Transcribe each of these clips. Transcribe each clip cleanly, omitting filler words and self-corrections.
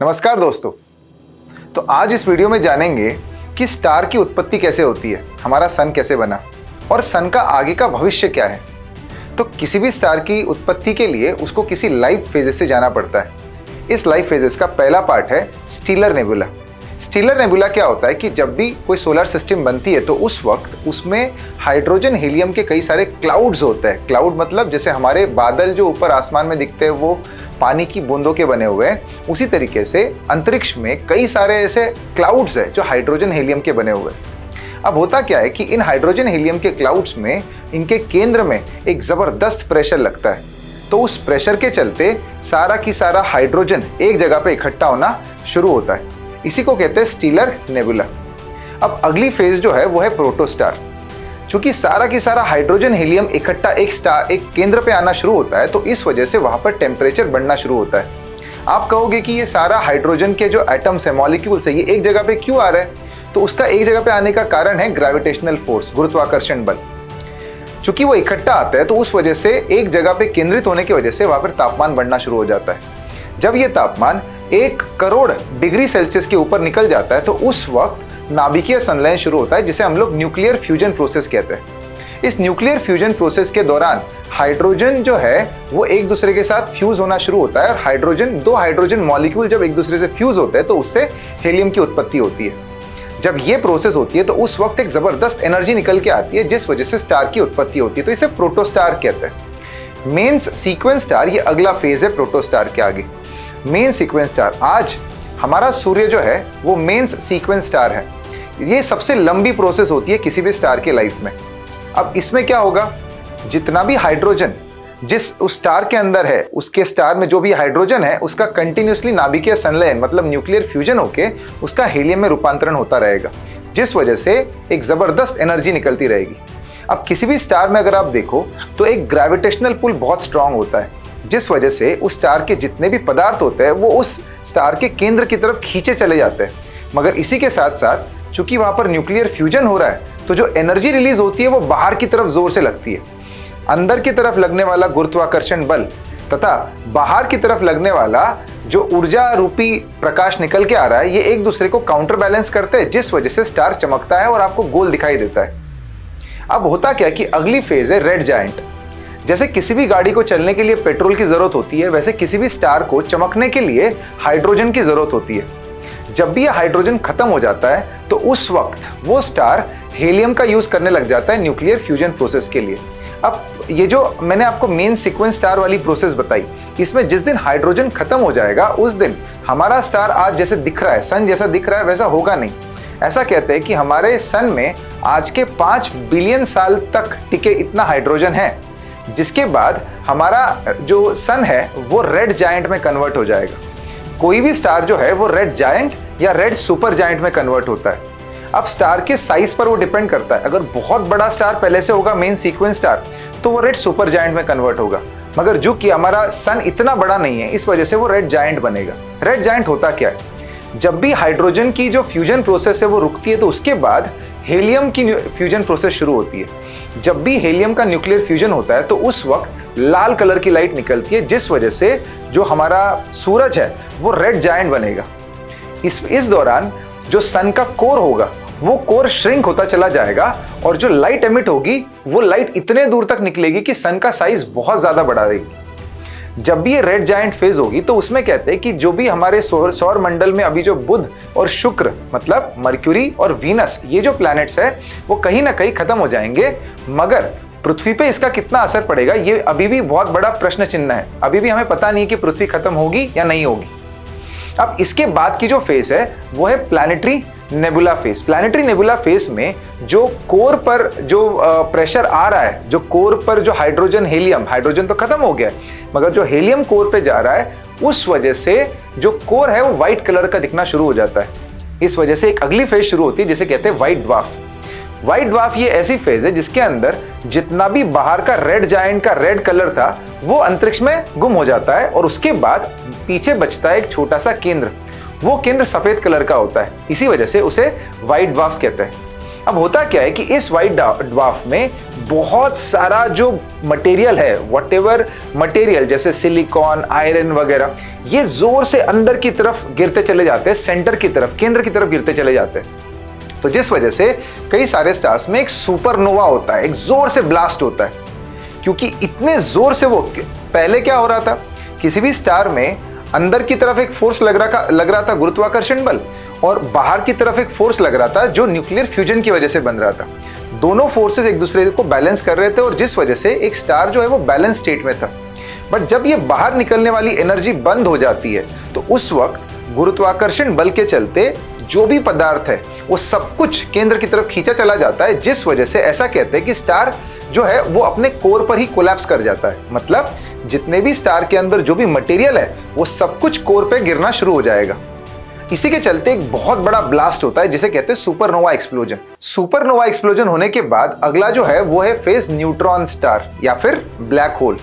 नमस्कार दोस्तों। तो आज इस वीडियो में जानेंगे कि स्टार की उत्पत्ति कैसे होती है, हमारा सन कैसे बना और सन का आगे का भविष्य क्या है। तो किसी भी स्टार की उत्पत्ति के लिए उसको किसी लाइफ फेजेस से जाना पड़ता है। इस लाइफ फेजेस का पहला पार्ट है स्टीलर नेबुला। स्टीलर नेबुला क्या होता है कि जब भी कोई सोलर सिस्टम बनती है तो उस वक्त उसमें हाइड्रोजन हीलियम के कई सारे क्लाउड्स होते हैं। क्लाउड मतलब जैसे हमारे बादल जो ऊपर आसमान में दिखते हैं वो पानी की बूंदों के बने हुए हैं, उसी तरीके से अंतरिक्ष में कई सारे ऐसे क्लाउड्स हैं जो हाइड्रोजन हीलियम के बने हुए हैं। अब होता क्या है कि इन हाइड्रोजन हीलियम के क्लाउड्स में इनके केंद्र में एक ज़बरदस्त प्रेशर लगता है। तो उस प्रेशर के चलते सारा की सारा हाइड्रोजन एक जगह पे इकट्ठा होना शुरू होता है। इसी को कहते हैं स्टीलर नेबुला। अब अगली फेज जो है वो है प्रोटोस्टार। चूंकि सारा की सारा हाइड्रोजन हीलियम इकट्ठा एक केंद्र पे आना शुरू होता है तो इस वजह से वहां पर टेम्परेचर बढ़ना शुरू होता है। आप कहोगे कि ये सारा हाइड्रोजन के जो एटम्स है, मॉलिक्यूल्स है, ये एक जगह पे क्यों आ रहा है? तो उसका एक जगह पे आने का कारण है ग्रेविटेशनल फोर्स, गुरुत्वाकर्षण बल। चूंकि वो इकट्ठा आता है तो उस वजह से एक जगह पे केंद्रित होने की वजह से वहां पर तापमान बढ़ना शुरू हो जाता है। जब ये तापमान 1 करोड़ डिग्री सेल्सियस के ऊपर निकल जाता है तो उस वक्त नाभिकीय संलयन शुरू होता है, जिसे हम लोग न्यूक्लियर फ्यूजन प्रोसेस कहते हैं। इस न्यूक्लियर फ्यूजन प्रोसेस के दौरान हाइड्रोजन जो है वो एक दूसरे के साथ फ्यूज होना शुरू होता है और दो हाइड्रोजन मॉलिक्यूल जब एक दूसरे से फ्यूज होते हैं तो उससे हीलियम की उत्पत्ति होती है। जब ये प्रोसेस होती है तो उस वक्त एक जबरदस्त एनर्जी निकल के आती है जिस वजह से स्टार की उत्पत्ति होती है। तो इसे प्रोटोस्टार कहते हैं। मेंस सीक्वेंस स्टार ये अगला फेज है प्रोटोस्टार के आगे। मेन सीक्वेंस स्टार, आज हमारा सूर्य जो है वो मेंस सीक्वेंस स्टार है। ये सबसे लंबी प्रोसेस होती है किसी भी स्टार के लाइफ में। अब इसमें क्या होगा, जितना भी हाइड्रोजन जिस उस स्टार के अंदर है, उसके स्टार में जो भी हाइड्रोजन है उसका कंटिन्यूसली नाभिकीय संलयन मतलब न्यूक्लियर फ्यूजन होके उसका हीलियम में रूपांतरण होता रहेगा, जिस वजह से एक जबरदस्त एनर्जी निकलती रहेगी। अब किसी भी स्टार में अगर आप देखो तो एक ग्रेविटेशनल पुल बहुत स्ट्रांग होता है, जिस वजह से उस स्टार के जितने भी पदार्थ होते हैं वो उस स्टार के केंद्र की तरफ खींचे चले जाते हैं। मगर इसी के साथ साथ चूंकि वहां पर न्यूक्लियर फ्यूजन हो रहा है तो जो एनर्जी रिलीज होती है वो बाहर की तरफ जोर से लगती है। अंदर की तरफ लगने वाला गुरुत्वाकर्षण बल तथा बाहर की तरफ लगने वाला जो ऊर्जा रूपी प्रकाश निकल के आ रहा है, ये एक दूसरे को काउंटर बैलेंस करते हैं, जिस वजह से स्टार चमकता है और आपको गोल दिखाई देता है। अब होता क्या कि अगली फेज है रेड जायंट। जैसे किसी भी गाड़ी को चलने के लिए पेट्रोल की जरूरत होती है, वैसे किसी भी स्टार को चमकने के लिए हाइड्रोजन की जरूरत होती है। जब भी यह हाइड्रोजन खत्म हो जाता है तो उस वक्त वो स्टार हीलियम का यूज करने लग जाता है न्यूक्लियर फ्यूजन प्रोसेस के लिए। अब ये जो मैंने आपको मेन सीक्वेंस स्टार वाली प्रोसेस बताई, इसमें जिस दिन हाइड्रोजन खत्म हो जाएगा उस दिन हमारा स्टार आज जैसे दिख रहा है, सन जैसा दिख रहा है, वैसा होगा नहीं। ऐसा कहते हैं कि हमारे सन में आज के 5 बिलियन साल तक टिके इतना हाइड्रोजन है, जिसके बाद हमारा जो सन है वो रेड जायंट में कन्वर्ट हो जाएगा। कोई भी स्टार जो है वो रेड जायंट या रेड सुपर जायंट में कन्वर्ट होता है। अब स्टार के साइज पर वो डिपेंड करता है। अगर बहुत बड़ा स्टार पहले से होगा मेन सीक्वेंस स्टार तो वो रेड सुपर जायंट में कन्वर्ट होगा। मगर जो कि हमारा सन इतना बड़ा नहीं है इस वजह से वो रेड जायंट बनेगा। रेड जायंट होता क्या है, जब भी हाइड्रोजन की जो फ्यूजन प्रोसेस है वो रुकती है तो उसके बाद हीलियम की फ्यूजन प्रोसेस शुरू होती है। जब भी हीलियम का न्यूक्लियर फ्यूजन होता है तो उस वक्त लाल कलर की लाइट निकलती है, जिस वजह से जो हमारा सूरज है वो रेड जायंट बनेगा। इस दौरान जो सन का कोर होगा वो कोर श्रिंक होता चला जाएगा और जो लाइट एमिट होगी वो लाइट इतने दूर तक निकलेगी कि सन का साइज बहुत ज्यादा बढ़ा देगी। जब भी ये रेड जायंट फेज होगी तो उसमें कहते हैं कि जो भी हमारे सौर मंडल में अभी जो बुध और शुक्र मतलब मर्क्यूरी और वीनस ये जो प्लैनेट्स है वो कहीं ना कहीं खत्म हो जाएंगे। मगर पृथ्वी पे इसका कितना असर पड़ेगा ये अभी भी बहुत बड़ा प्रश्न चिन्ह है। अभी भी हमें पता नहीं कि पृथ्वी खत्म होगी या नहीं होगी। अब इसके बाद की जो फेज है वो है planetary nebula phase. Planetary nebula phase में जो कोर पर जो प्रेशर आ रहा है, जो कोर पर जो हाइड्रोजन तो खत्म हो गया है, मगर जो हीलियम कोर पे जा रहा है उस वजह से जो कोर है वो व्हाइट कलर का दिखना शुरू हो जाता है। इस वजह से एक अगली फेज शुरू होती है जिसे कहते हैं व्हाइट ड्वार्फ। व्हाइट ड्वार्फ ये ऐसी फेज है जिसके अंदर जितना भी बाहर का रेड जायंट का रेड कलर था वो अंतरिक्ष में गुम हो जाता है और उसके बाद पीछे बचता है एक छोटा सा केंद्र। वो केंद्र सफेद कलर का होता है, इसी वजह से उसे व्हाइट ड्वार्फ कहते हैं। अब होता क्या है कि इस व्हाइट ड्वार्फ में बहुत सारा जो मटेरियल है, व्हाटएवर मटेरियल जैसे सिलिकॉन, आयरन वगैरह, ये जोर से अंदर की तरफ गिरते चले जाते हैं, सेंटर की तरफ, केंद्र की तरफ गिरते चले जाते हैं। तो जिस वजह से कई सारे स्टार्स में एक सुपरनोवा होता है, एक जोर से ब्लास्ट होता है। क्योंकि इतने जोर से वो, पहले क्या हो रहा था, किसी भी स्टार में अंदर की तरफ एक फोर्स लग रहा था, गुरुत्वाकर्षण बल, और बाहर की तरफ एक फोर्स लग रहा था जो न्यूक्लियर फ्यूजन की वजह से बन रहा था। दोनों फोर्सेस एक दूसरे को बैलेंस कर रहे थे और जिस वजह से एक स्टार जो है वो बैलेंस स्टेट में था। बट जब ये बाहर निकलने वाली एनर्जी बंद हो जाती है तो उस वक्त गुरुत्वाकर्षण बल के चलते जो भी पदार्थ है वो सब कुछ केंद्र की तरफ खींचा चला जाता है, जिस वजह से ऐसा कहते हैं कि स्टार जो है वो अपने कोर पर ही कोलैप्स कर जाता है। मतलब जितने भी स्टार के अंदर जो भी मटेरियल है वो सब कुछ कोर पे गिरना शुरू हो जाएगा। इसी के चलते एक बहुत बड़ा ब्लास्ट होता है जिसे कहते हैं सुपरनोवा एक्सप्लोजन। सुपरनोवा एक्सप्लोजन होने के बाद अगला जो है वो है फेज न्यूट्रॉन स्टार या फिर ब्लैक होल।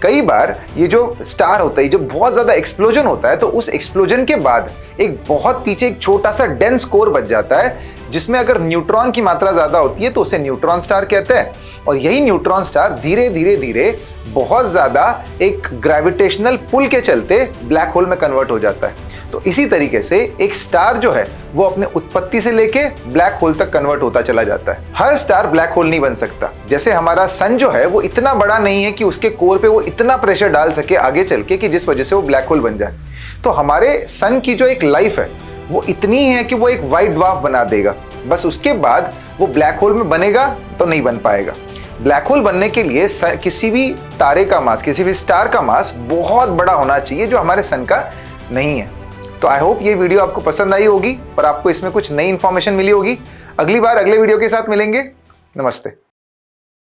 कई बार ये जो स्टार होता है, जो बहुत ज्यादा एक्सप्लोजन होता है, तो उस एक्सप्लोजन के बाद एक बहुत पीछे एक छोटा सा डेंस कोर बच जाता है जिसमें अगर न्यूट्रॉन की मात्रा ज्यादा होती है तो उसे न्यूट्रॉन स्टार कहते हैं। और यही न्यूट्रॉन स्टार धीरे धीरे धीरे बहुत ज्यादा एक ग्रेविटेशनल पुल के चलते ब्लैक होल में कन्वर्ट हो जाता है। तो इसी तरीके से एक स्टार जो है वो अपने उत्पत्ति से लेके ब्लैक होल तक कन्वर्ट होता चला जाता है। हर स्टार ब्लैक होल नहीं बन सकता। जैसे हमारा सन जो है वो इतना बड़ा नहीं है कि उसके कोर पे वो इतना प्रेशर डाल सके आगे चल के कि जिस वजह से वो ब्लैक होल बन जाए। तो हमारे सन की जो एक लाइफ है वो इतनी है कि वो एक व्हाइट ड्वार्फ बना देगा, बस उसके बाद वो ब्लैक होल में बनेगा तो नहीं बन पाएगा। ब्लैक होल बनने के लिए किसी भी तारे का मास, किसी भी स्टार का मास बहुत बड़ा होना चाहिए जो हमारे सन का नहीं है। तो आई होप ये वीडियो आपको पसंद आई होगी और आपको इसमें कुछ नई इंफॉर्मेशन मिली होगी। अगली बार अगले वीडियो के साथ मिलेंगे। नमस्ते।